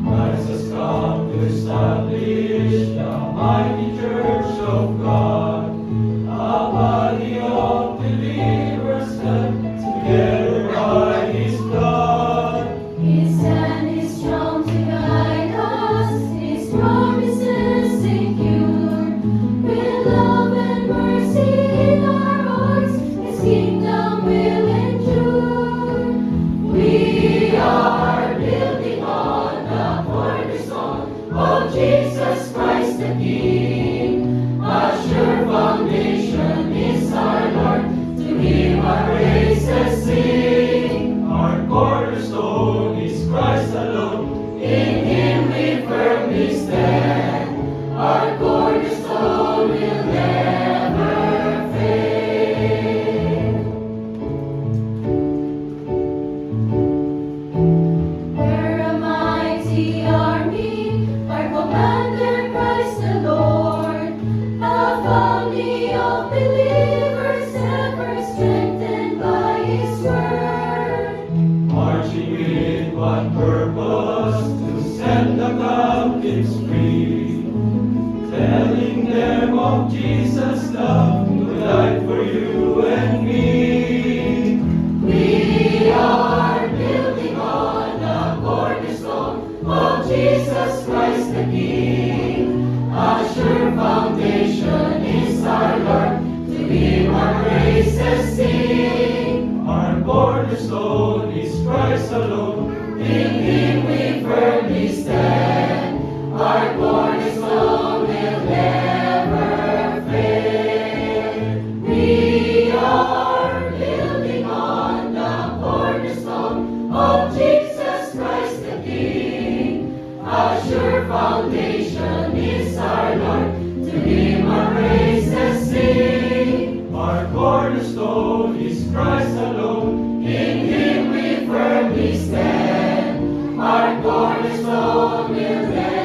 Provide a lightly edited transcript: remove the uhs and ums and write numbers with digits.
Christ has come to establish the mighty church of God, a body of believers led together by His blood. His hand is strong to guide us, His promises secure. With love and mercy in our hearts, His kingdom will endure. We are building on the cornerstone of Jesus Christ the King. A sure foundation is our Lord, to Him our praises sing. Our cornerstone is Christ alone. In Him we firmly stand. Our cornerstone will never fail. We're a mighty army, our commander Christ the Lord, a family of believers ever strengthened by His word. Marching with one purpose, to set the captives free, telling them of Jesus' love, who died for you and me. We are building on the cornerstone of Jesus Christ the King. A sure foundation is our Lord, to Him our praises sing. Our cornerstone is Christ alone. In Him we firmly stand. Our cornerstone will never fail. We are building on the cornerstone of Jesus Christ the King. A sure foundation is our Lord, to Him our praises sing. Our cornerstone is Christ alone. In Him we firmly stand. Our cornerstone will never